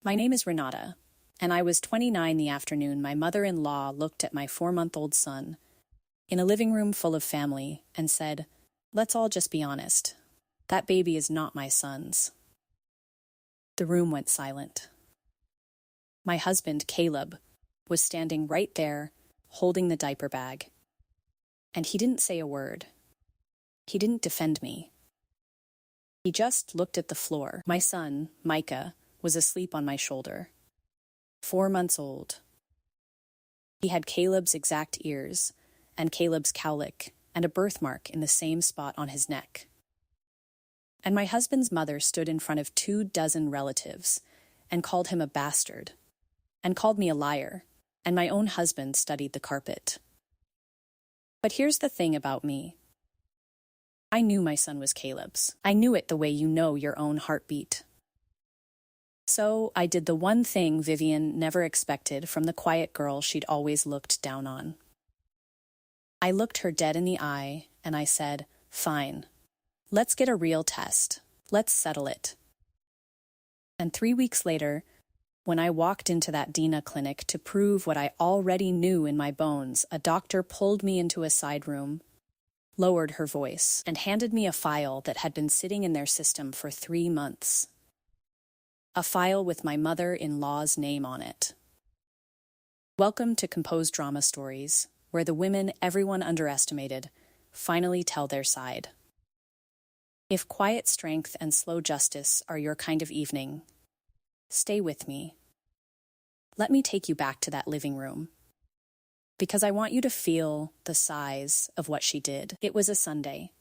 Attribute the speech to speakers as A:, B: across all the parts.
A: My name is Renata, and I was 29 the afternoon my mother-in-law looked at my 4-month-old son in a living room full of family and said, "Let's all just be honest. That baby is not my son's." The room went silent. My husband, Caleb, was standing right there, holding the diaper bag. And he didn't say a word. He didn't defend me. He just looked at the floor. My son, Micah, was asleep on my shoulder. 4 months old. He had Caleb's exact ears, and Caleb's cowlick, and a birthmark in the same spot on his neck. And my husband's mother stood in front of 24 relatives and called him a bastard, and called me a liar, and my own husband studied the carpet. But here's the thing about me. I knew my son was Caleb's. I knew it the way you know your own heartbeat. So I did the one thing Vivian never expected from the quiet girl she'd always looked down on. I looked her dead in the eye and I said, "Fine, let's get a real test. Let's settle it." And 3 weeks later, when I walked into that Dina clinic to prove what I already knew in my bones, a doctor pulled me into a side room, lowered her voice, and handed me a file that had been sitting in their system for 3 months. A file with my mother-in-law's name on it. Welcome to Composed Drama Stories, where the women everyone underestimated finally tell their side. If quiet strength and slow justice are your kind of evening, stay with me. Let me take you back to that living room, because I want you to feel the size of what she did. It was a Sunday,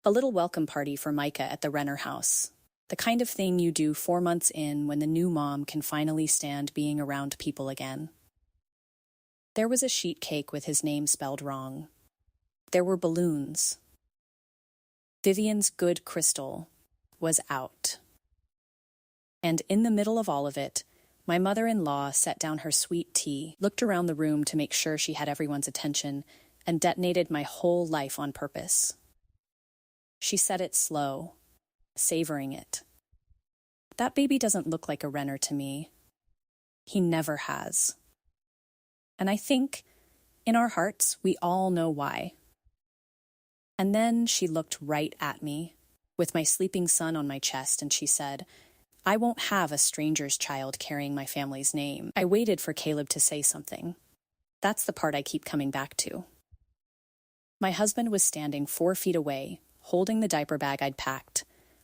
A: a little welcome party for Micah at the Renner house, the kind of thing you do 4 months in when the new mom can finally stand being around people again. There was a sheet cake with his name spelled wrong. There were balloons. Vivian's good crystal was out. And in the middle of all of it, my mother-in-law set down her sweet tea, looked around the room to make sure she had everyone's attention, and detonated my whole life on purpose. She said it slow, savoring it. That baby doesn't look like a Renner to me. He never has. And I think, in our hearts, we all know why. And then she looked right at me, with my sleeping son on my chest, and she said, "I won't have a stranger's child carrying my family's name." I waited for Caleb to say something. That's the part I keep coming back to. My husband was standing 4 feet away, holding the diaper bag I'd packed,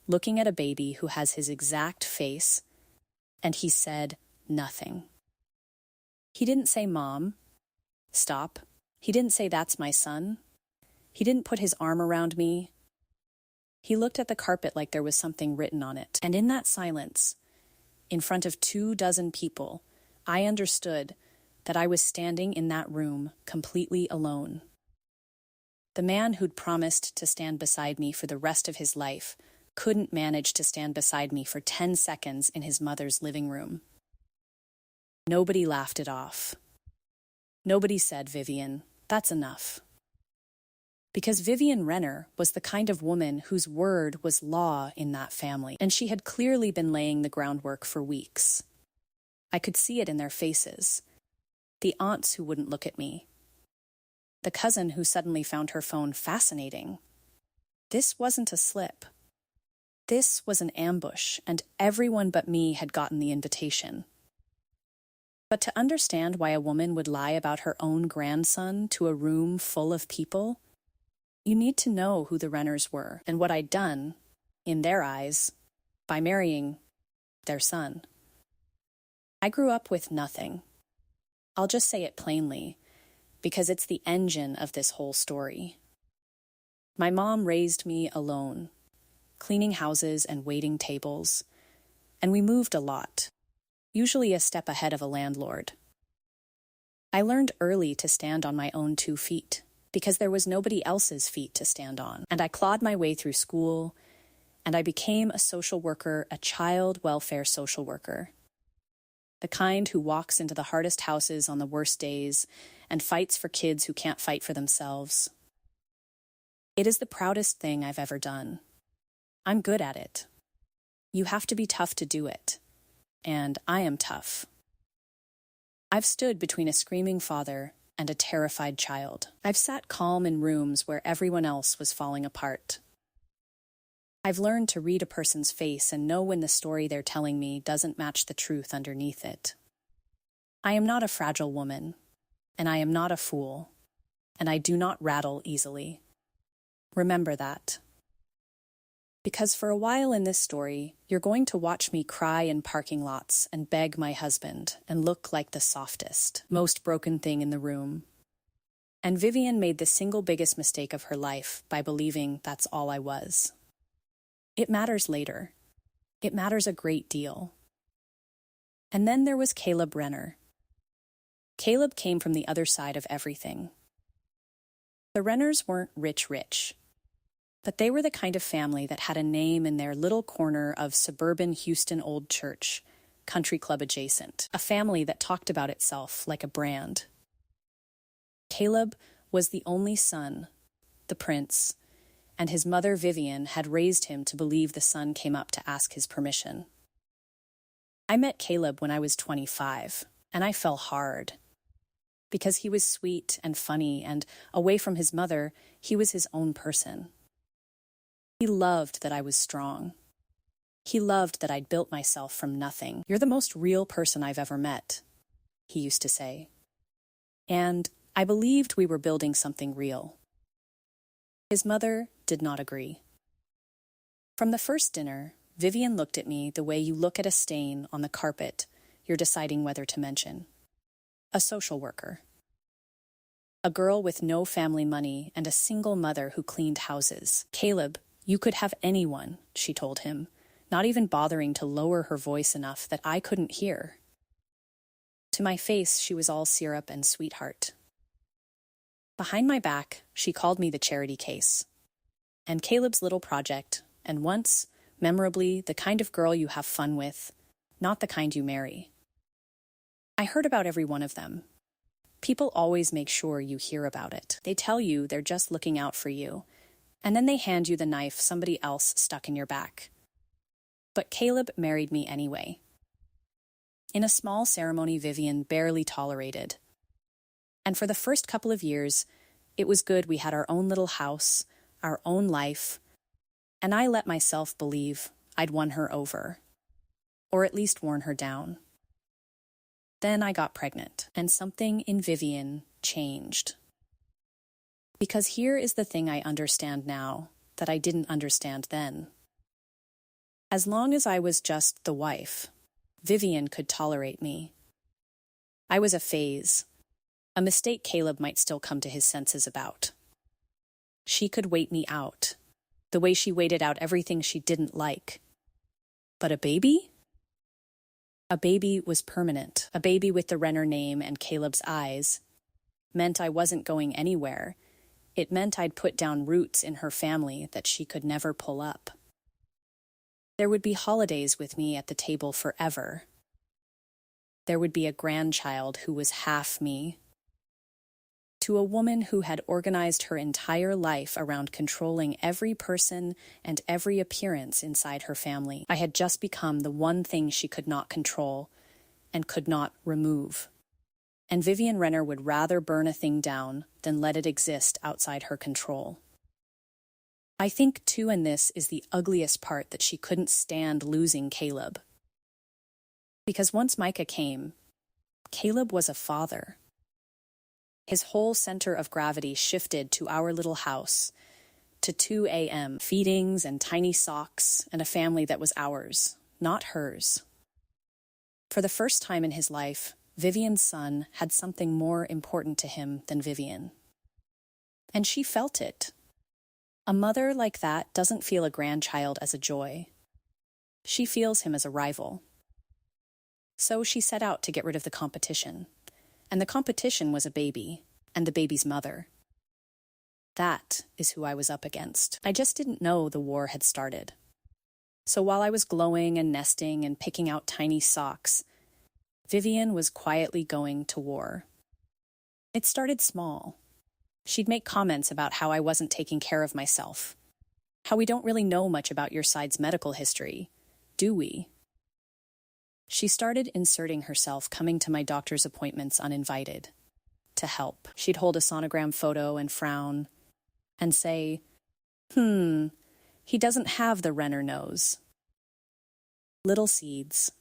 A: looking at a baby who has his exact face, and he said nothing. He didn't say, "Mom, stop." He didn't say, "That's my son." He didn't put his arm around me. He looked at the carpet like there was something written on it. And in that silence, in front of 24 people, I understood that I was standing in that room completely alone. The man who'd promised to stand beside me for the rest of his life couldn't manage to stand beside me for 10 seconds in his mother's living room. Nobody laughed it off. Nobody said, "Vivian, that's enough." Because Vivian Renner was the kind of woman whose word was law in that family, and she had clearly been laying the groundwork for weeks. I could see it in their faces. The aunts who wouldn't look at me. The cousin who suddenly found her phone fascinating. This wasn't a slip. This was an ambush, and everyone but me had gotten the invitation. But to understand why a woman would lie about her own grandson to a room full of people, you need to know who the Renners were and what I'd done, in their eyes, by marrying their son. I grew up with nothing. I'll just say it plainly, because it's the engine of this whole story. My mom raised me alone, cleaning houses and waiting tables, and we moved a lot, usually a step ahead of a landlord. I learned early to stand on my own 2 feet, because there was nobody else's feet to stand on. And I clawed my way through school, and I became a social worker, a child welfare social worker. The kind who walks into the hardest houses on the worst days and fights for kids who can't fight for themselves. It is the proudest thing I've ever done. I'm good at it. You have to be tough to do it. and I am tough. I've stood between a screaming father and a terrified child. I've sat calm in rooms where everyone else was falling apart. I've learned to read a person's face and know when the story they're telling me doesn't match the truth underneath it. I am not a fragile woman, and I am not a fool, and I do not rattle easily. Remember that. Because for a while in this story, you're going to watch me cry in parking lots and beg my husband and look like the softest, most broken thing in the room. And Vivian made the single biggest mistake of her life by believing that's all I was. It matters later. It matters a great deal. And then there was Caleb Renner. Caleb came from the other side of everything. The Renners weren't rich, but they were the kind of family that had a name in their little corner of suburban Houston Old Church, country club adjacent, a family that talked about itself like a brand. Caleb was the only son, the prince, and his mother Vivian had raised him to believe the son came up to ask his permission. I met Caleb when I was 25, and I fell hard. Because he was sweet and funny, and away from his mother, he was his own person. He loved that I was strong. He loved that I'd built myself from nothing. "You're the most real person I've ever met," he used to say. And I believed we were building something real. His mother did not agree. From the first dinner, Vivian looked at me the way you look at a stain on the carpet you're deciding whether to mention. A social worker. A girl with no family money and a single mother who cleaned houses. "Caleb, you could have anyone," she told him, not even bothering to lower her voice enough that I couldn't hear. To my face, she was all syrup and sweetheart. Behind my back, she called me the charity case, and Caleb's little project, and once, memorably, the kind of girl you have fun with, not the kind you marry. I heard about every one of them. People always make sure you hear about it. They tell you they're just looking out for you, and then they hand you the knife somebody else stuck in your back. But Caleb married me anyway. In a small ceremony Vivian barely tolerated. And for the first couple of years, it was good we had our own little house, our own life, and I let myself believe I'd won her over, or at least worn her down. Then I got pregnant, and something in Vivian changed. Because here is the thing I understand now that I didn't understand then. As long as I was just the wife, Vivian could tolerate me. I was a phase, a mistake Caleb might still come to his senses about. She could wait me out, the way she waited out everything she didn't like. But a baby? A baby was permanent. A baby with the Renner name and Caleb's eyes meant I wasn't going anywhere. It meant I'd put down roots in her family that she could never pull up. There would be holidays with me at the table forever. There would be a grandchild who was half me. To a woman who had organized her entire life around controlling every person and every appearance inside her family, I had just become the one thing she could not control and could not remove. And Vivian Renner would rather burn a thing down than let it exist outside her control. I think, too, in this is the ugliest part, that she couldn't stand losing Caleb. Because once Micah came, Caleb was a father. His whole center of gravity shifted to our little house, to 2 a.m., feedings and tiny socks, and a family that was ours, not hers. For the first time in his life, Vivian's son had something more important to him than Vivian. And she felt it. A mother like that doesn't feel a grandchild as a joy. She feels him as a rival. So she set out to get rid of the competition. And the competition was a baby, and the baby's mother. That is who I was up against. I just didn't know the war had started. So while I was glowing and nesting and picking out tiny socks, Vivian was quietly going to war. It started small. She'd make comments about how I wasn't taking care of myself, how we don't really know much about your side's medical history, do we? She started inserting herself, coming to my doctor's appointments uninvited, to help. She'd hold a sonogram photo and frown and say, he doesn't have the Renner nose. Little seeds.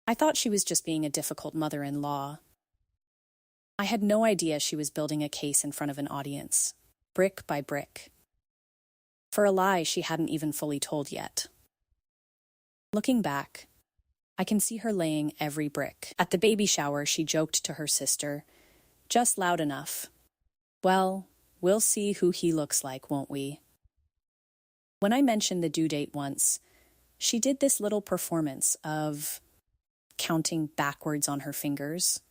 A: I thought she was just being a difficult mother-in-law. I had no idea she was building a case in front of an audience, brick by brick, for a lie she hadn't even fully told yet. Looking back, I can see her laying every brick. At the baby shower, she joked to her sister, just loud enough. Well, we'll see who he looks like, won't we? When I mentioned the due date once, she did this little performance of counting backwards on her fingers,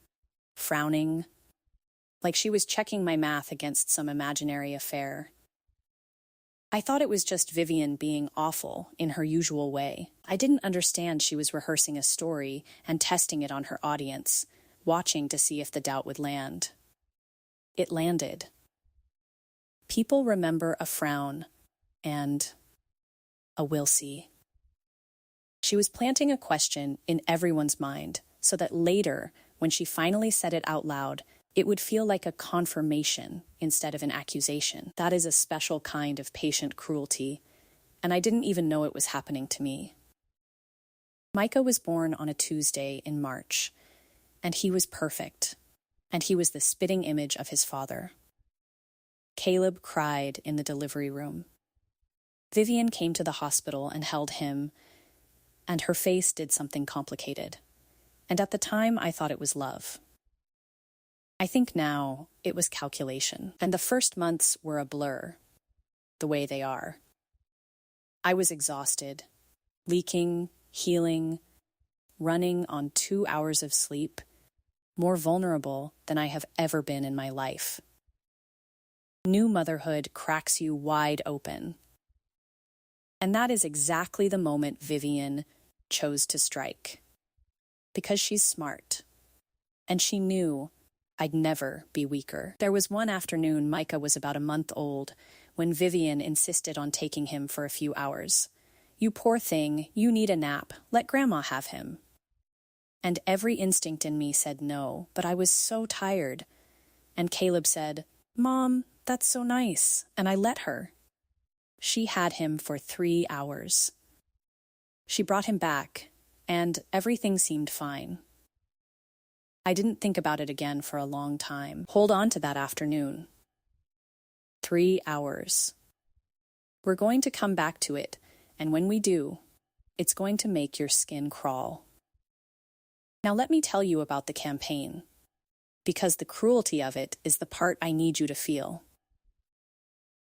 A: frowning, like she was checking my math against some imaginary affair. I thought it was just Vivian being awful in her usual way. I didn't understand she was rehearsing a story and testing it on her audience, watching to see if the doubt would land. It landed. People remember a frown and a "we'll see." She was planting a question in everyone's mind so that later, when she finally said it out loud, it would feel like a confirmation instead of an accusation. That is a special kind of patient cruelty, and I didn't even know it was happening to me. Micah was born on a Tuesday in March, and he was perfect, and he was the spitting image of his father. Caleb cried in the delivery room. Vivian came to the hospital and held him, and her face did something complicated. And at the time, I thought it was love. I think now it was calculation, and the first months were a blur, the way they are. I was exhausted, leaking, healing, running on 2 hours of sleep, more vulnerable than I have ever been in my life. New motherhood cracks you wide open. And that is exactly the moment Vivian chose to strike. Because she's smart, and she knew I'd never be weaker. There was one afternoon Micah was about a month old when Vivian insisted on taking him for a few hours. "You poor thing, you need a nap. Let Grandma have him." And every instinct in me said no, but I was so tired. And Caleb said, "Mom, that's so nice," and I let her. She had him for 3 hours. She brought him back, and everything seemed fine. I didn't think about it again for a long time. Hold on to that afternoon. 3 hours. We're going to come back to it, and when we do, it's going to make your skin crawl. Now let me tell you about the campaign, because the cruelty of it is the part I need you to feel.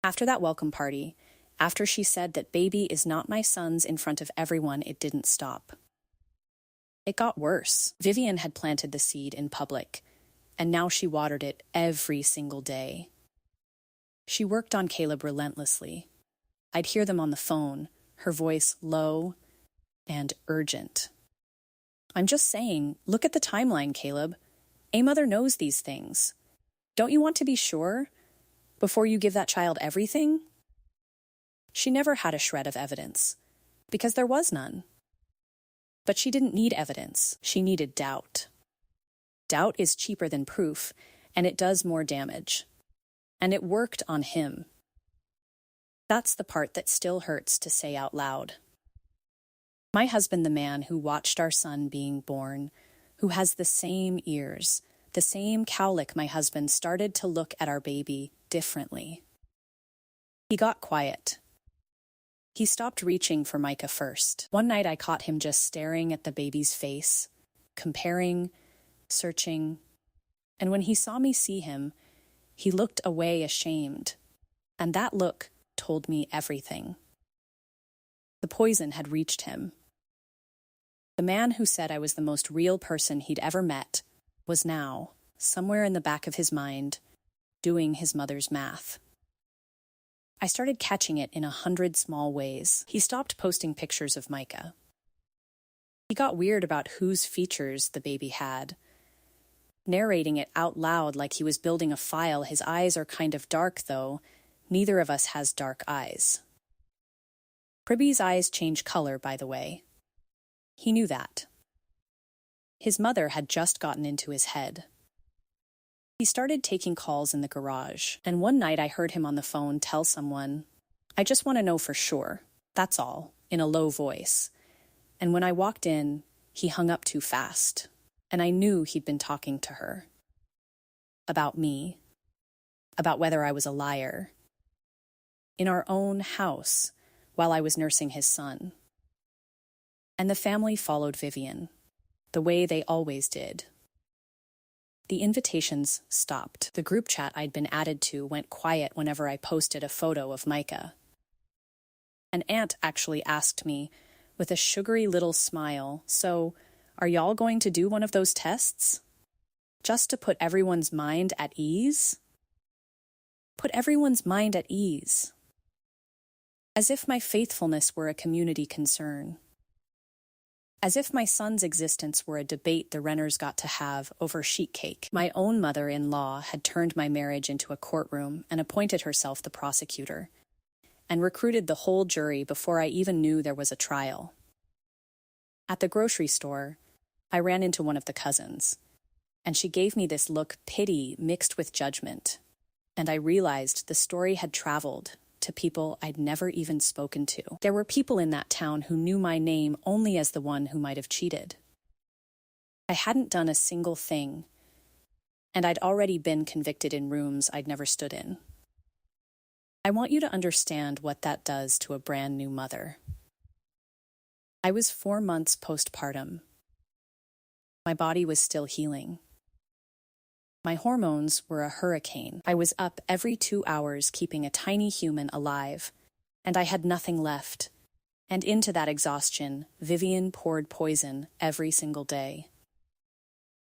A: After that welcome party, after she said that baby is not my son's in front of everyone, it didn't stop. It got worse. Vivian had planted the seed in public, and now she watered it every single day. She worked on Caleb relentlessly. I'd hear them on the phone, her voice low and urgent. "I'm just saying, look at the timeline, Caleb. A mother knows these things. Don't you want to be sure before you give that child everything?" She never had a shred of evidence, because there was none. But she didn't need evidence. She needed doubt. Doubt is cheaper than proof, and it does more damage. And it worked on him. That's the part that still hurts to say out loud. My husband, the man who watched our son being born, who has the same ears, the same cowlick my husband, started to look at our baby differently. He got quiet. He stopped reaching for Micah first. One night I caught him just staring at the baby's face, comparing, searching, and when he saw me see him, he looked away ashamed, and that look told me everything. The poison had reached him. The man who said I was the most real person he'd ever met was now, somewhere in the back of his mind, doing his mother's math. I started catching it in 100 small ways. He stopped posting pictures of Micah. He got weird about whose features the baby had, narrating it out loud like he was building a file. "His eyes are kind of dark, though. Neither of us has dark eyes." Pribby's eyes change color, by the way. He knew that. His mother had just gotten into his head. He started taking calls in the garage, and one night I heard him on the phone tell someone, "I just want to know for sure, that's all," in a low voice. And when I walked in, he hung up too fast, and I knew he'd been talking to her. About me. About whether I was a liar. In our own house, while I was nursing his son. And the family followed Vivian, the way they always did. The invitations stopped. The group chat I'd been added to went quiet whenever I posted a photo of Micah. An aunt actually asked me, with a sugary little smile, "So, are y'all going to do one of those tests? Just to put everyone's mind at ease?" Put everyone's mind at ease. As if my faithfulness were a community concern. As if my son's existence were a debate the Renners got to have over sheet cake. My own mother-in-law had turned my marriage into a courtroom and appointed herself the prosecutor, and recruited the whole jury before I even knew there was a trial. At the grocery store, I ran into one of the cousins, and she gave me this look, pity mixed with judgment, and I realized the story had traveled to people I'd never even spoken to. There were people in that town who knew my name only as the one who might have cheated. I hadn't done a single thing, and I'd already been convicted in rooms I'd never stood in. I want you to understand what that does to a brand new mother. I was 4 months postpartum. My body was still healing. My hormones were a hurricane. I was up every 2 hours keeping a tiny human alive, and I had nothing left. And into that exhaustion, Vivian poured poison every single day.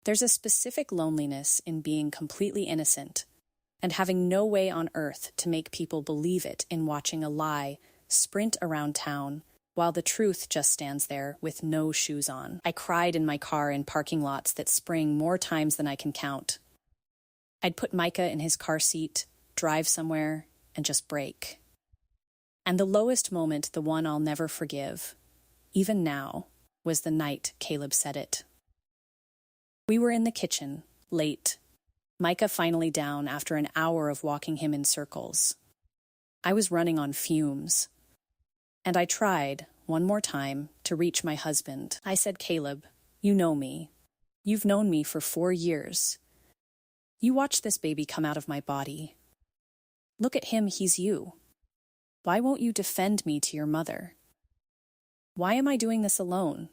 A: There's a specific loneliness in being completely innocent and having no way on earth to make people believe it in watching a lie sprint around town while the truth just stands there with no shoes on. I cried in my car in parking lots that spring more times than I can count. I'd put Micah in his car seat, drive somewhere, and just break. And the lowest moment, the one I'll never forgive, even now, was the night Caleb said it. We were in the kitchen, late, Micah finally down after an hour of walking him in circles. I was running on fumes. And I tried, one more time, to reach my husband. I said, "Caleb, you know me. You've known me for 4 years. You watch this baby come out of my body. Look at him, he's you. Why won't you defend me to your mother? Why am I doing this alone?"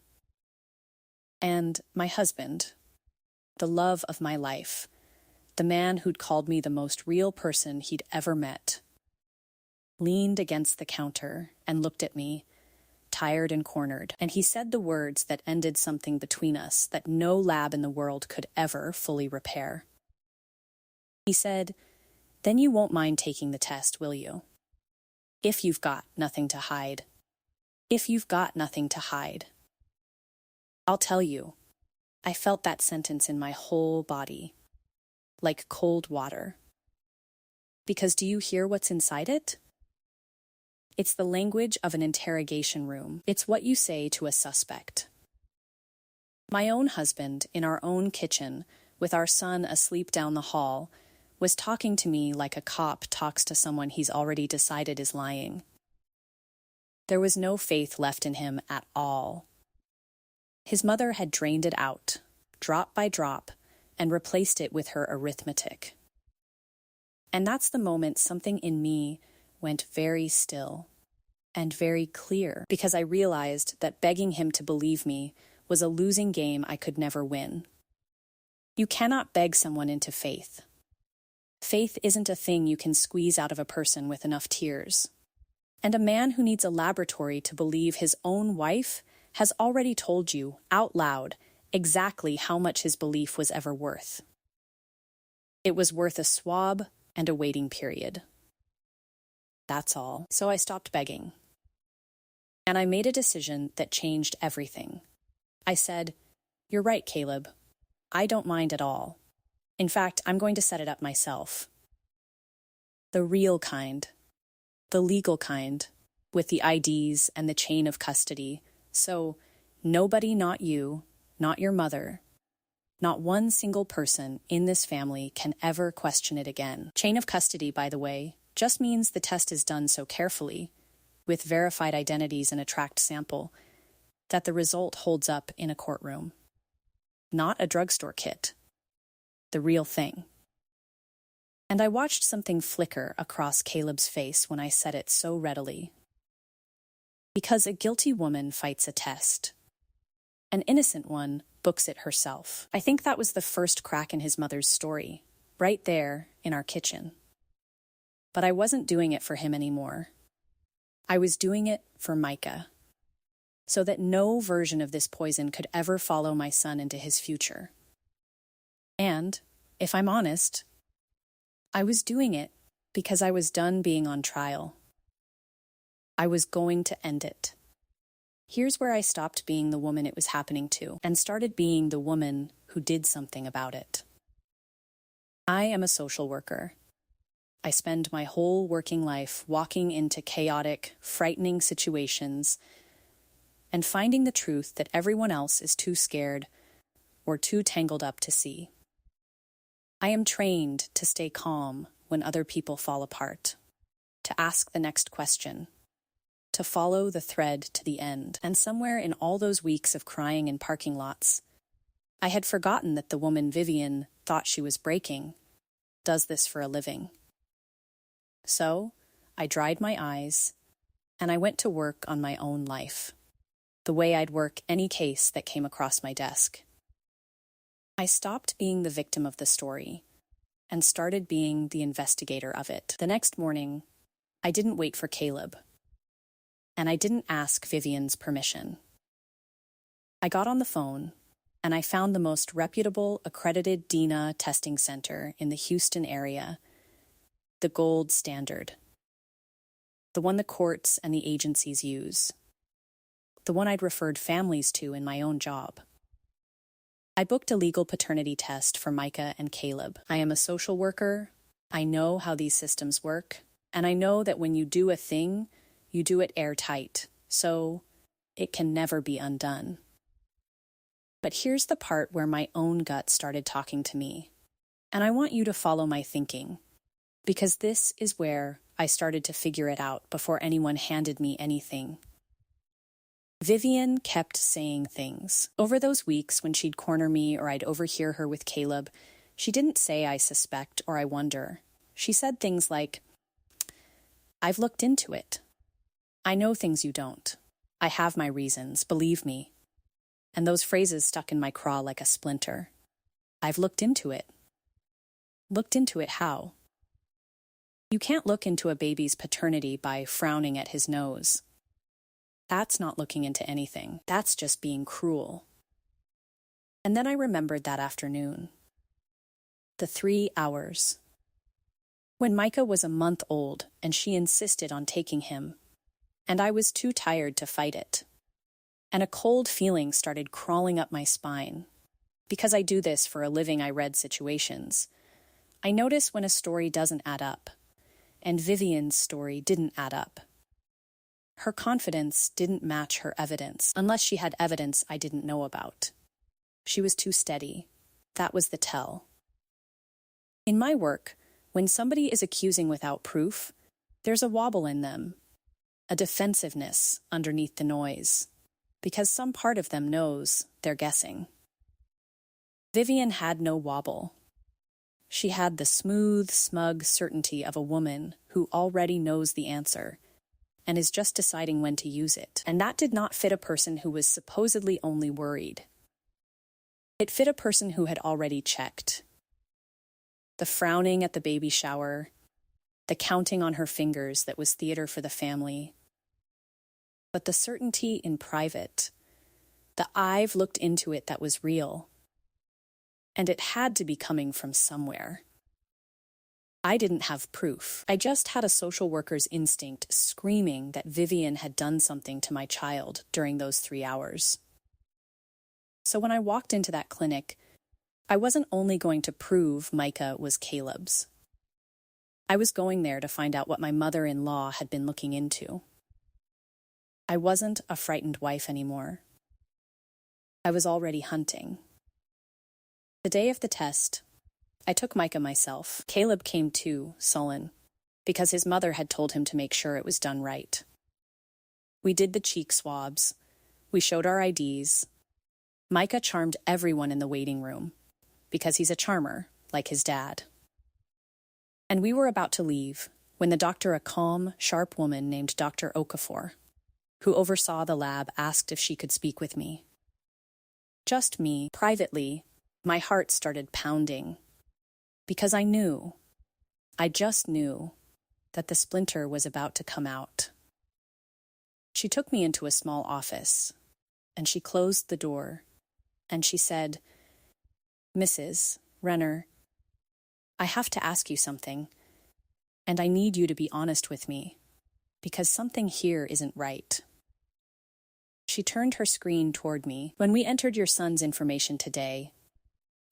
A: And my husband, the love of my life, the man who'd called me the most real person he'd ever met, leaned against the counter and looked at me, tired and cornered, and he said the words that ended something between us that no lab in the world could ever fully repair. He said, "Then you won't mind taking the test, will you? If you've got nothing to hide. If you've got nothing to hide." I'll tell you, I felt that sentence in my whole body, like cold water. Because do you hear what's inside it? It's the language of an interrogation room. It's what you say to a suspect. My own husband, in our own kitchen, with our son asleep down the hall, was talking to me like a cop talks to someone he's already decided is lying. There was no faith left in him at all. His mother had drained it out, drop by drop, and replaced it with her arithmetic. And that's the moment something in me went very still and very clear, because I realized that begging him to believe me was a losing game I could never win. You cannot beg someone into faith. Faith isn't a thing you can squeeze out of a person with enough tears. And a man who needs a laboratory to believe his own wife has already told you, out loud, exactly how much his belief was ever worth. It was worth a swab and a waiting period. That's all. So I stopped begging. And I made a decision that changed everything. I said, "You're right, Caleb. I don't mind at all. In fact, I'm going to set it up myself. The real kind. The legal kind, with the IDs and the chain of custody. So nobody, not you, not your mother, Not one single person in this family can ever question it again. Chain of custody, by the way, just means the test is done so carefully, with verified identities and a tracked sample, that the result holds up in a courtroom. Not a drugstore kit. The real thing. And I watched something flicker across Caleb's face when I said it so readily. Because a guilty woman fights a test. An innocent one books it herself. I think that was the first crack in his mother's story, right there in our kitchen. But I wasn't doing it for him anymore. I was doing it for Micah, so that no version of this poison could ever follow my son into his future. And, if I'm honest, I was doing it because I was done being on trial. I was going to end it. Here's where I stopped being the woman it was happening to and started being the woman who did something about it. I am a social worker. I spend my whole working life walking into chaotic, frightening situations and finding the truth that everyone else is too scared or too tangled up to see. I am trained to stay calm when other people fall apart, to ask the next question, to follow the thread to the end. And somewhere in all those weeks of crying in parking lots, I had forgotten that the woman Vivian thought she was breaking does this for a living. So I dried my eyes and I went to work on my own life, the way I'd work any case that came across my desk. I stopped being the victim of the story and started being the investigator of it. The next morning, I didn't wait for Caleb, and I didn't ask Vivian's permission. I got on the phone, and I found the most reputable, accredited DNA testing center in the Houston area, the gold standard, the one the courts and the agencies use, the one I'd referred families to in my own job. I booked a legal paternity test for Micah and Caleb. I am a social worker. I know how these systems work, and I know that when you do a thing, you do it airtight, so it can never be undone. But here's the part where my own gut started talking to me, and I want you to follow my thinking, because this is where I started to figure it out before anyone handed me anything. Vivian kept saying things. Over those weeks when she'd corner me or I'd overhear her with Caleb, she didn't say I suspect or I wonder. She said things like, "I've looked into it. I know things you don't. I have my reasons, believe me." And those phrases stuck in my craw like a splinter. I've looked into it. Looked into it how? You can't look into a baby's paternity by frowning at his nose. That's not looking into anything. That's just being cruel. And then I remembered that afternoon. The 3 hours. When Micah was a month old and she insisted on taking him, and I was too tired to fight it. And a cold feeling started crawling up my spine. Because I do this for a living, I read situations. I notice when a story doesn't add up, and Vivian's story didn't add up. Her confidence didn't match her evidence, unless she had evidence I didn't know about. She was too steady. That was the tell. In my work, when somebody is accusing without proof, there's a wobble in them, a defensiveness underneath the noise, because some part of them knows they're guessing. Vivian had no wobble. She had the smooth, smug certainty of a woman who already knows the answer and is just deciding when to use it. And that did not fit a person who was supposedly only worried. It fit a person who had already checked. The frowning at the baby shower, the counting on her fingers that was theater for the family. But the certainty in private, the I've looked into it that was real. And it had to be coming from somewhere. I didn't have proof. I just had a social worker's instinct screaming that Vivian had done something to my child during those 3 hours. So when I walked into that clinic, I wasn't only going to prove Micah was Caleb's. I was going there to find out what my mother-in-law had been looking into. I wasn't a frightened wife anymore. I was already hunting. The day of the test, I took Micah myself. Caleb came too, sullen, because his mother had told him to make sure it was done right. We did the cheek swabs. We showed our IDs. Micah charmed everyone in the waiting room, because he's a charmer, like his dad. And we were about to leave when the doctor, a calm, sharp woman named Dr. Okafor, who oversaw the lab, asked if she could speak with me. Just me, privately. My heart started pounding, because I just knew, that the splinter was about to come out. She took me into a small office, and she closed the door, and she said, "Mrs. Renner, I have to ask you something, and I need you to be honest with me, because something here isn't right." She turned her screen toward me. "When we entered your son's information today,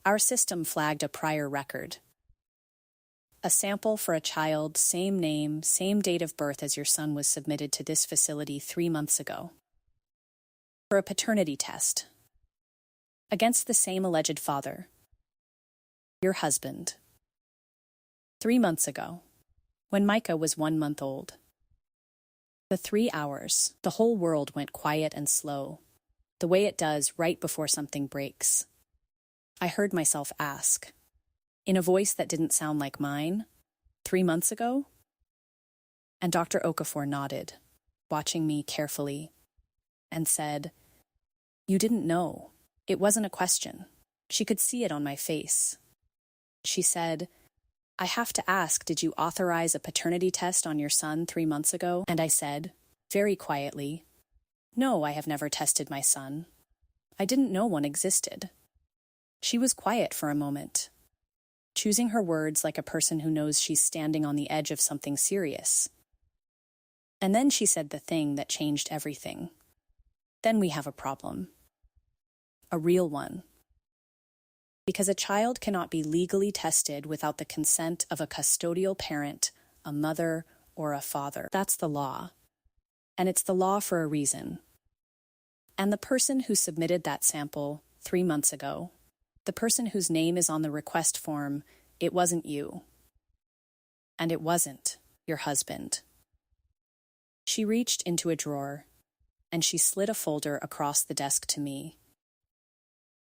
A: our system flagged a prior record. A sample for a child, same name, same date of birth as your son was submitted to this facility 3 months ago. For a paternity test. Against the same alleged father. Your husband. 3 months ago, when Micah was 1 month old. The 3 hours, the whole world went quiet and slow, the way it does right before something breaks. I heard myself ask, in a voice that didn't sound like mine, 3 months ago?" And Dr. Okafor nodded, watching me carefully, and said, "You didn't know. It wasn't a question." She could see it on my face. She said, "I have to ask, did you authorize a paternity test on your son 3 months ago?" And I said, very quietly, "No, I have never tested my son. I didn't know one existed." She was quiet for a moment, choosing her words like a person who knows she's standing on the edge of something serious. And then she said the thing that changed everything. "Then we have a problem. A real one. Because a child cannot be legally tested without the consent of a custodial parent, a mother, or a father. That's the law. And it's the law for a reason. And the person who submitted that sample 3 months ago, the person whose name is on the request form, it wasn't you. And it wasn't your husband." She reached into a drawer, and she slid a folder across the desk to me.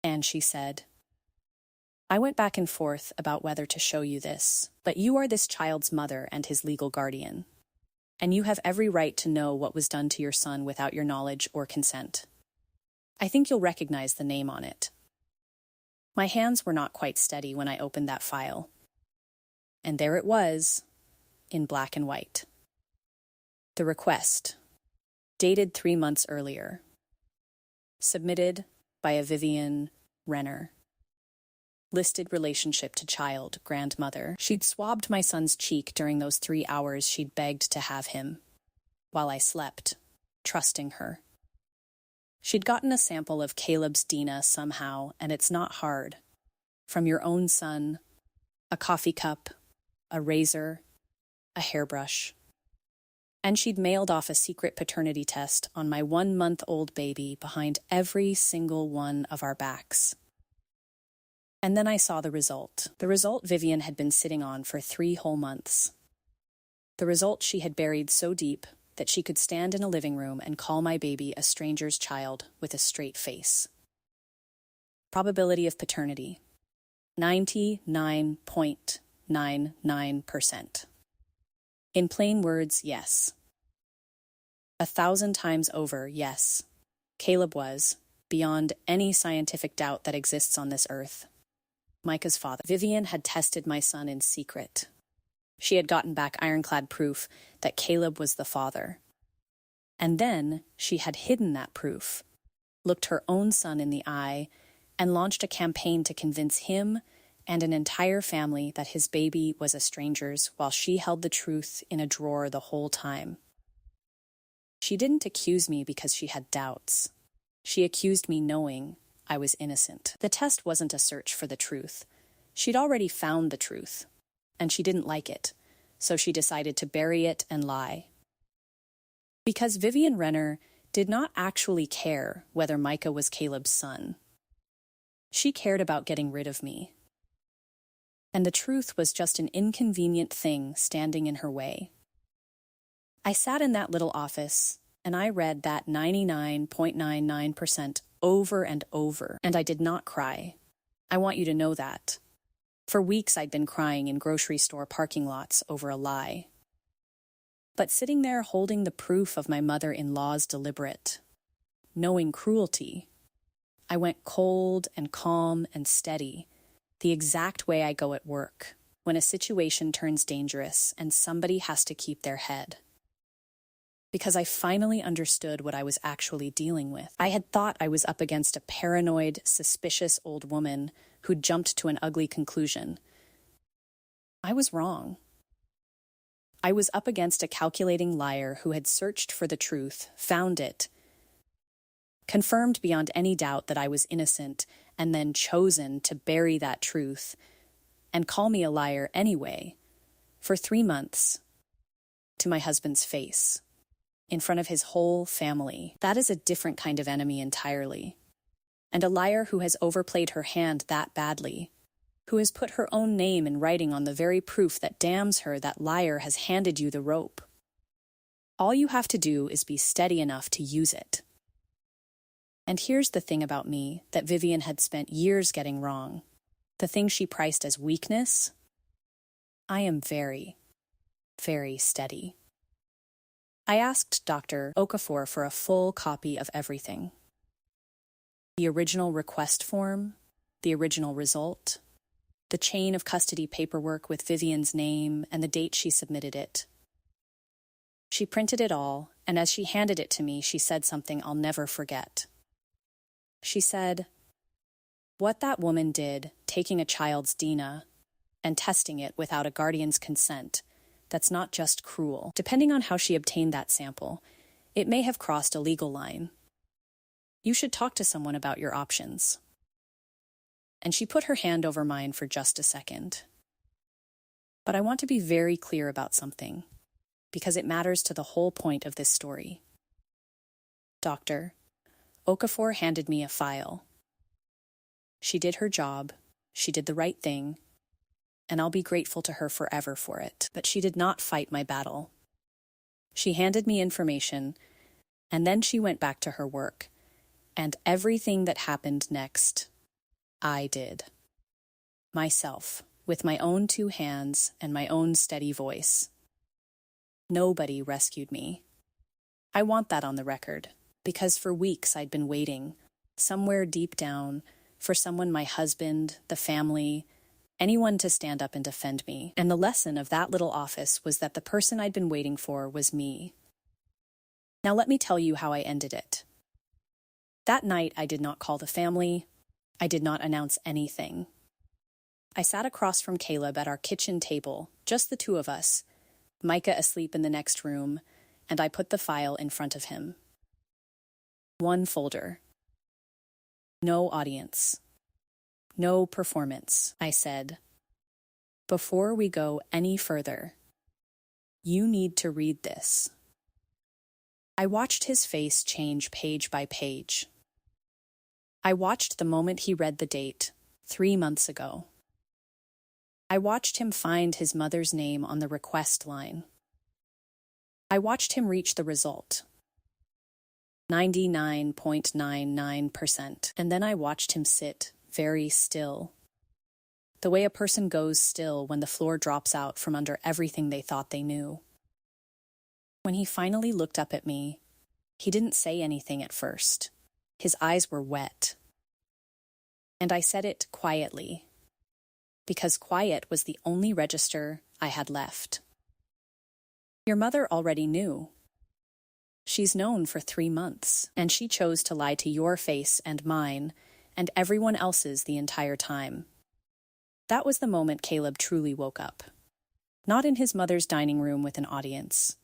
A: And she said, "I went back and forth about whether to show you this, but you are this child's mother and his legal guardian, and you have every right to know what was done to your son without your knowledge or consent. I think you'll recognize the name on it." My hands were not quite steady when I opened that file. And there it was, in black and white. The request, dated 3 months earlier. Submitted by a Vivian Renner. Listed relationship to child, grandmother. She'd swabbed my son's cheek during those 3 hours she'd begged to have him, while I slept, trusting her. She'd gotten a sample of Caleb's Dina somehow, and it's not hard. From your own son, a coffee cup, a razor, a hairbrush. And she'd mailed off a secret paternity test on my 1-month-old baby behind every single one of our backs. And then I saw the result. The result Vivian had been sitting on for 3 whole months. The result she had buried so deep that she could stand in a living room and call my baby a stranger's child with a straight face. Probability of paternity, 99.99%. In plain words, yes. 1,000 times over, yes. Caleb was, beyond any scientific doubt that exists on this earth, Micah's father. Vivian had tested my son in secret. She had gotten back ironclad proof that Caleb was the father. And then she had hidden that proof, looked her own son in the eye, and launched a campaign to convince him and an entire family that his baby was a stranger's while she held the truth in a drawer the whole time. She didn't accuse me because she had doubts. She accused me knowing I was innocent. The test wasn't a search for the truth. She'd already found the truth, and she didn't like it, so she decided to bury it and lie. Because Vivian Renner did not actually care whether Micah was Caleb's son. She cared about getting rid of me. And the truth was just an inconvenient thing standing in her way. I sat in that little office, and I read that 99.99% over and over, and I did not cry. I want you to know that. For weeks I'd been crying in grocery store parking lots over a lie. But sitting there holding the proof of my mother-in-law's deliberate, knowing cruelty, I went cold and calm and steady, the exact way I go at work, when a situation turns dangerous and somebody has to keep their head. Because I finally understood what I was actually dealing with. I had thought I was up against a paranoid, suspicious old woman who'd jumped to an ugly conclusion. I was wrong. I was up against a calculating liar who had searched for the truth, found it, confirmed beyond any doubt that I was innocent, and then chosen to bury that truth and call me a liar anyway, for 3 months, to my husband's face, in front of his whole family. That is a different kind of enemy entirely. And a liar who has overplayed her hand that badly, who has put her own name in writing on the very proof that damns her, that liar has handed you the rope. All you have to do is be steady enough to use it. And here's the thing about me that Vivian had spent years getting wrong. The thing she priced as weakness, I am very, very steady. I asked Dr. Okafor for a full copy of everything. The original request form, the original result, the chain of custody paperwork with Vivian's name and the date she submitted it. She printed it all, and as she handed it to me, she said something I'll never forget. She said, "What that woman did, taking a child's DNA and testing it without a guardian's consent, that's not just cruel. Depending on how she obtained that sample, it may have crossed a legal line. You should talk to someone about your options." And she put her hand over mine for just a second. But I want to be very clear about something, because it matters to the whole point of this story. Dr. Okafor handed me a file. She did her job, she did the right thing, and I'll be grateful to her forever for it. But she did not fight my battle. She handed me information, and then she went back to her work, and everything that happened next, I did. Myself, with my own 2 hands and my own steady voice. Nobody rescued me. I want that on the record, because for weeks I'd been waiting, somewhere deep down, for someone, my husband, the family, anyone to stand up and defend me. And the lesson of that little office was that the person I'd been waiting for was me. Now let me tell you how I ended it. That night I did not call the family. I did not announce anything. I sat across from Caleb at our kitchen table, just the 2 of us, Micah asleep in the next room, and I put the file in front of him. 1 folder. No audience. No performance, I said. Before we go any further, you need to read this. I watched his face change page by page. I watched the moment he read the date, 3 months ago. I watched him find his mother's name on the request line. I watched him reach the result, 99.99%, and then I watched him sit very still, the way a person goes still when the floor drops out from under everything they thought they knew. When he finally looked up at me, he didn't say anything at first. His eyes were wet. And I said it quietly, because quiet was the only register I had left. Your mother already knew. She's known for 3 months, and she chose to lie to your face and mine, and everyone else's the entire time. That was the moment Caleb truly woke up. Not in his mother's dining room with an audience.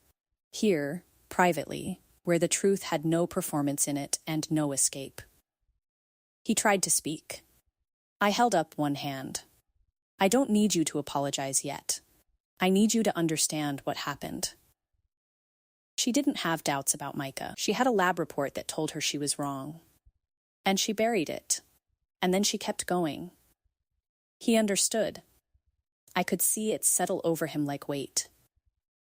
A: Here, privately, where the truth had no performance in it and no escape. He tried to speak. I held up one hand. I don't need you to apologize yet. I need you to understand what happened. She didn't have doubts about Micah. She had a lab report that told her she was wrong. And she buried it. And then she kept going. He understood. I could see it settle over him like weight.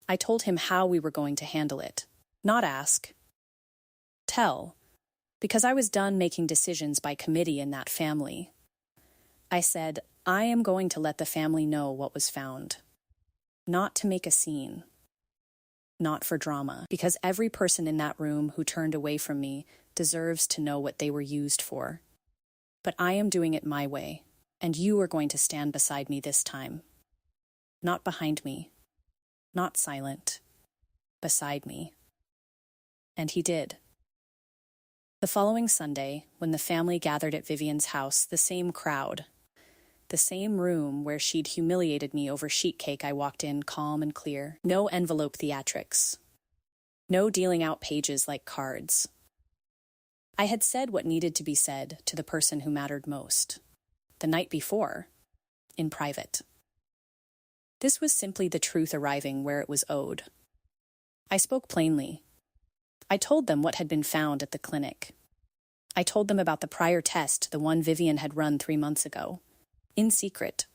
A: I told him how we were going to handle it. Not ask. Tell. Because I was done making decisions by committee in that family. I said, I am going to let the family know what was found. Not to make a scene. Not for drama. Because every person in that room who turned away from me deserves to know what they were used for. But I am doing it my way, and you are going to stand beside me this time. Not behind me. Not silent. Beside me. And he did. The following Sunday, when the family gathered at Vivian's house, the same crowd, the same room where she'd humiliated me over sheet cake, I walked in calm and clear. No envelope theatrics. No dealing out pages like cards. I had said what needed to be said to the person who mattered most. The night before, in private. This was simply the truth arriving where it was owed. I spoke plainly. I told them what had been found at the clinic. I told them about the prior test, the one Vivian had run 3 months ago. In secret,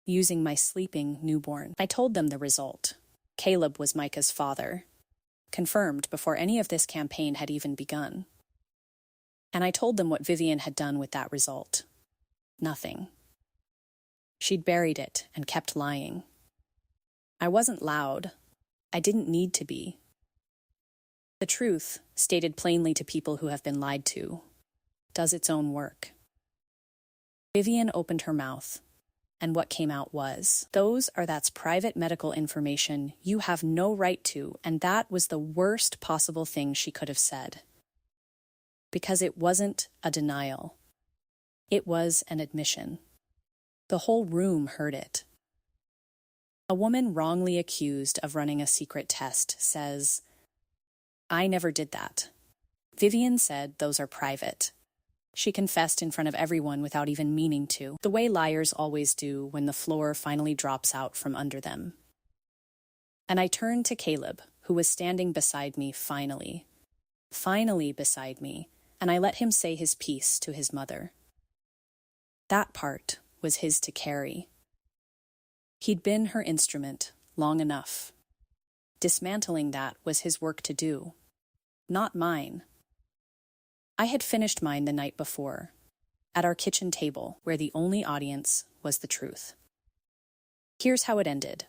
A: using my sleeping newborn. I told them the result. Caleb was Micah's father, confirmed before any of this campaign had even begun. And I told them what Vivian had done with that result. Nothing. She'd buried it and kept lying. I wasn't loud. I didn't need to be. The truth, stated plainly to people who have been lied to, does its own work. Vivian opened her mouth, and what came out was, that's private medical information you have no right to, and that was the worst possible thing she could have said. Because it wasn't a denial. It was an admission. The whole room heard it. A woman wrongly accused of running a secret test says, I never did that. Vivian said those are private. She confessed in front of everyone without even meaning to, the way liars always do when the floor finally drops out from under them. And I turned to Caleb, who was standing beside me finally beside me, and I let him say his piece to his mother. That part was his to carry. He'd been her instrument long enough. Dismantling that was his work to do, not mine. I had finished mine the night before, at our kitchen table, where the only audience was the truth. Here's how it ended,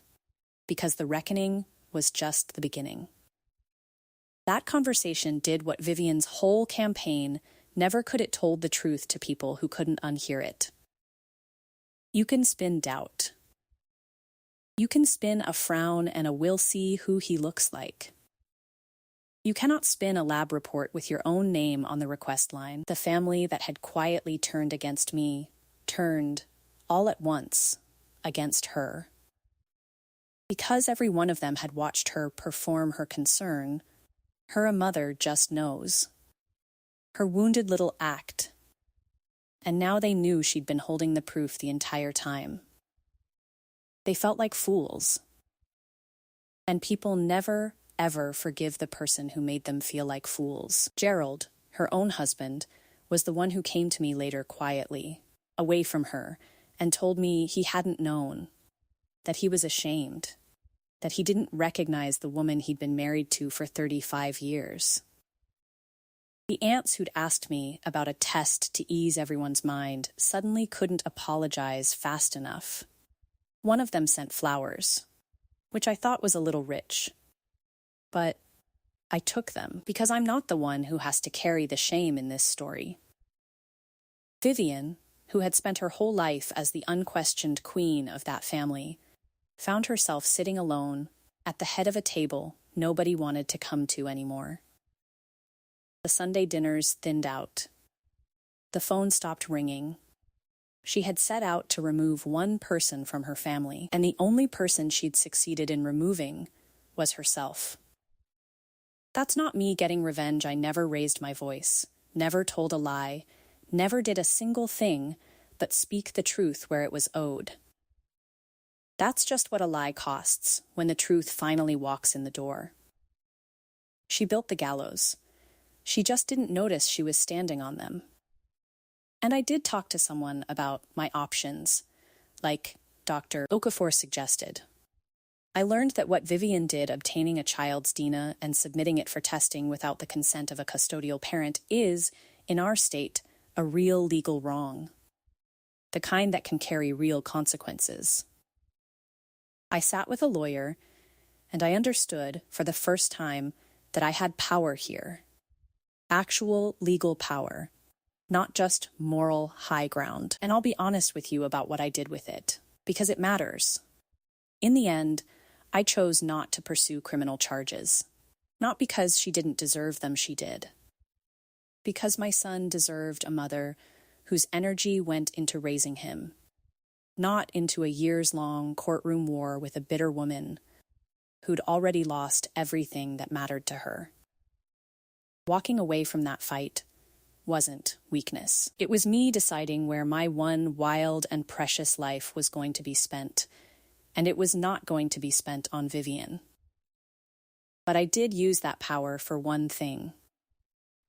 A: because the reckoning was just the beginning. That conversation did what Vivian's whole campaign never could. It told the truth to people who couldn't unhear it. You can spin doubt. You can spin a frown and a we'll see who he looks like. You cannot spin a lab report with your own name on the request line. The family that had quietly turned against me turned, all at once, against her. Because every one of them had watched her perform her concern, her mother just knows. Her wounded little act. And now they knew she'd been holding the proof the entire time. They felt like fools. And people never, ever forgive the person who made them feel like fools. Gerald, her own husband, was the one who came to me later quietly, away from her, and told me he hadn't known, that he was ashamed, that he didn't recognize the woman he'd been married to for 35 years. The aunts who'd asked me about a test to ease everyone's mind suddenly couldn't apologize fast enough. One of them sent flowers, which I thought was a little rich. But I took them because I'm not the one who has to carry the shame in this story. Vivian, who had spent her whole life as the unquestioned queen of that family, found herself sitting alone at the head of a table nobody wanted to come to anymore. The Sunday dinners thinned out. The phone stopped ringing. She had set out to remove one person from her family, and the only person she'd succeeded in removing was herself. That's not me getting revenge. I never raised my voice, never told a lie, never did a single thing but speak the truth where it was owed. That's just what a lie costs when the truth finally walks in the door. She built the gallows. She just didn't notice she was standing on them. And I did talk to someone about my options, like Dr. Okafor suggested. I learned that what Vivian did, obtaining a child's DNA and submitting it for testing without the consent of a custodial parent, is, in our state, a real legal wrong. The kind that can carry real consequences. I sat with a lawyer, and I understood, for the first time, that I had power here. Actual legal power. Not just moral high ground. And I'll be honest with you about what I did with it, because it matters. In the end, I chose not to pursue criminal charges. Not because she didn't deserve them, she did. Because my son deserved a mother whose energy went into raising him, not into a years-long courtroom war with a bitter woman who'd already lost everything that mattered to her. Walking away from that fight wasn't weakness. It was me deciding where my one wild and precious life was going to be spent, and it was not going to be spent on Vivian. But I did use that power for one thing,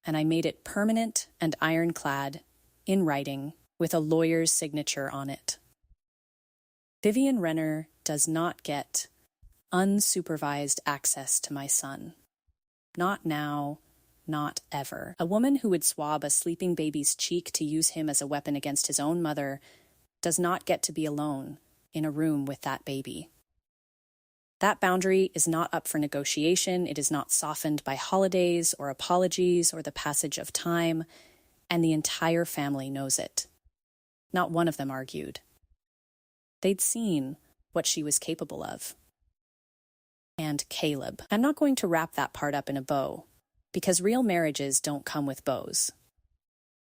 A: and I made it permanent and ironclad, in writing, with a lawyer's signature on it. Vivian Renner does not get unsupervised access to my son. Not now, not ever. A woman who would swab a sleeping baby's cheek to use him as a weapon against his own mother does not get to be alone in a room with that baby. That boundary is not up for negotiation. It is not softened by holidays or apologies or the passage of time, and the entire family knows it. Not one of them argued. They'd seen what she was capable of. And Caleb. I'm not going to wrap that part up in a bow, because real marriages don't come with bows.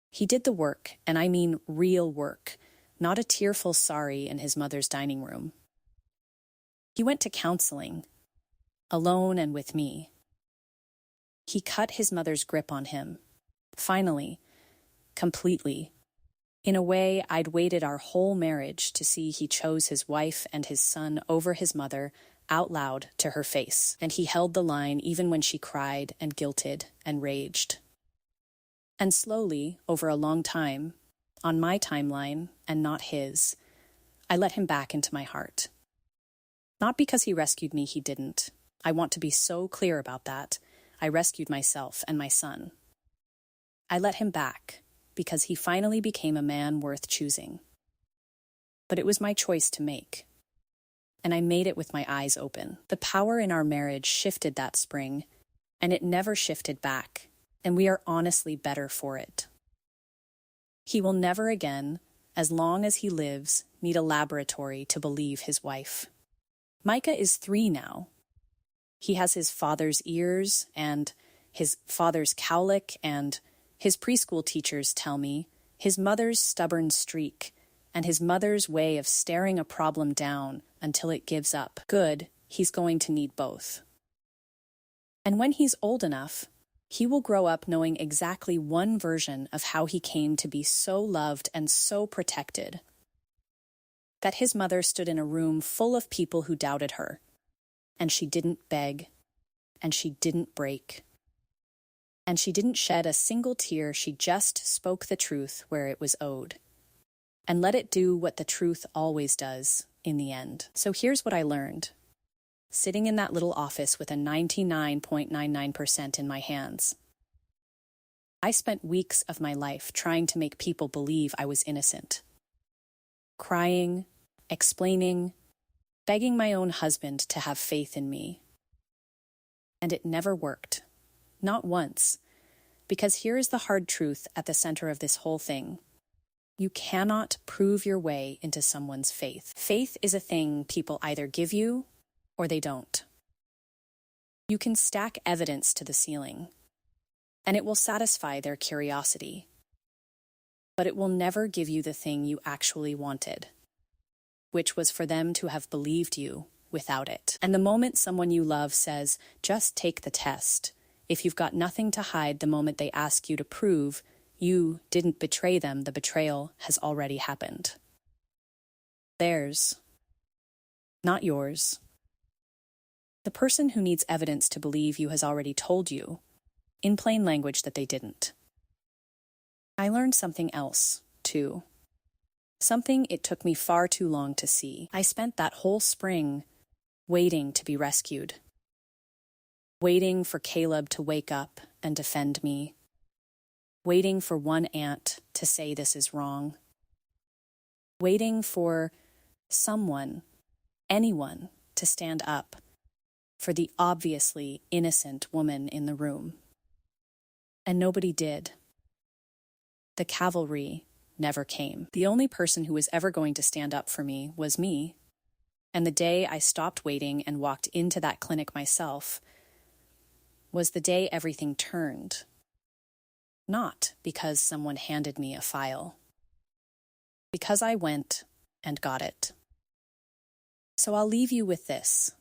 A: He did the work, and I mean real work, not a tearful sorry in his mother's dining room. He went to counseling, alone and with me. He cut his mother's grip on him, finally, completely. In a way, I'd waited our whole marriage to see he chose his wife and his son over his mother out loud to her face, and he held the line even when she cried and guilted and raged. And slowly, over a long time, on my timeline and not his, I let him back into my heart. Not because he rescued me, he didn't. I want to be so clear about that. I rescued myself and my son. I let him back because he finally became a man worth choosing. But it was my choice to make. And I made it with my eyes open. The power in our marriage shifted that spring, and it never shifted back, and we are honestly better for it. He will never again, as long as he lives, need a laboratory to believe his wife. Micah is 3 now. He has his father's ears and his father's cowlick, and his preschool teachers tell me his mother's stubborn streak and his mother's way of staring a problem down until it gives up. Good, he's going to need both. And when he's old enough, he will grow up knowing exactly one version of how he came to be so loved and so protected. That his mother stood in a room full of people who doubted her, and she didn't beg, and she didn't break, and she didn't shed a single tear. She just spoke the truth where it was owed, and let it do what the truth always does in the end. So here's what I learned. Sitting in that little office with a 99.99% in my hands. I spent weeks of my life trying to make people believe I was innocent. Crying, explaining, begging my own husband to have faith in me. And it never worked. Not once. Because here is the hard truth at the center of this whole thing. You cannot prove your way into someone's faith. Faith is a thing people either give you or they don't. You can stack evidence to the ceiling, and it will satisfy their curiosity. But it will never give you the thing you actually wanted, which was for them to have believed you without it. And the moment someone you love says, just take the test, if you've got nothing to hide the moment they ask you to prove you didn't betray them, the betrayal has already happened. Theirs, not yours. The person who needs evidence to believe you has already told you, in plain language, that they didn't. I learned something else, too. Something it took me far too long to see. I spent that whole spring waiting to be rescued. Waiting for Caleb to wake up and defend me. Waiting for one aunt to say this is wrong. Waiting for someone, anyone, to stand up for the obviously innocent woman in the room. And nobody did. The cavalry never came. The only person who was ever going to stand up for me was me. And the day I stopped waiting and walked into that clinic myself was the day everything turned. Not because someone handed me a file. Because I went and got it. So I'll leave you with this.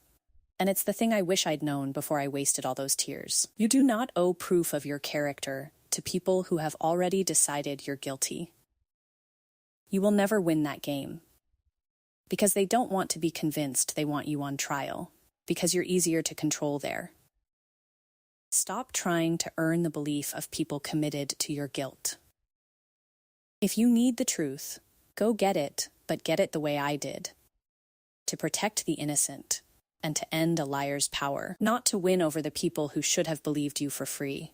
A: And it's the thing I wish I'd known before I wasted all those tears. You do not owe proof of your character to people who have already decided you're guilty. You will never win that game. Because they don't want to be convinced they want you on trial. Because you're easier to control there. Stop trying to earn the belief of people committed to your guilt. If you need the truth, go get it, but get it the way I did. To protect the innocent, and to end a liar's power, not to win over the people who should have believed you for free.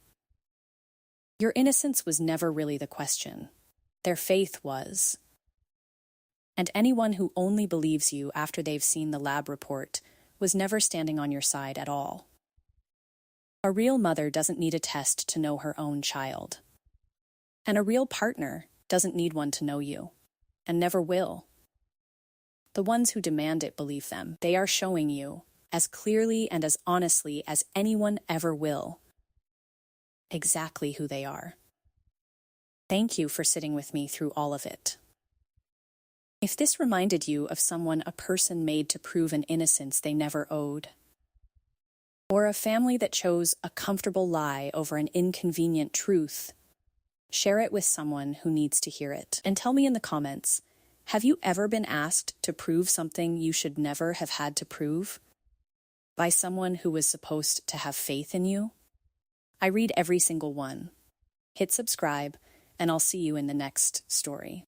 A: Your innocence was never really the question. Their faith was. And anyone who only believes you after they've seen the lab report was never standing on your side at all. A real mother doesn't need a test to know her own child. And a real partner doesn't need one to know you, and never will. The ones who demand it believe them. They are showing you, as clearly and as honestly as anyone ever will, exactly who they are. Thank you for sitting with me through all of it. If this reminded you of someone a person made to prove an innocence they never owed, or a family that chose a comfortable lie over an inconvenient truth, share it with someone who needs to hear it. And tell me in the comments, have you ever been asked to prove something you should never have had to prove? By someone who was supposed to have faith in you? I read every single one. Hit subscribe, and I'll see you in the next story.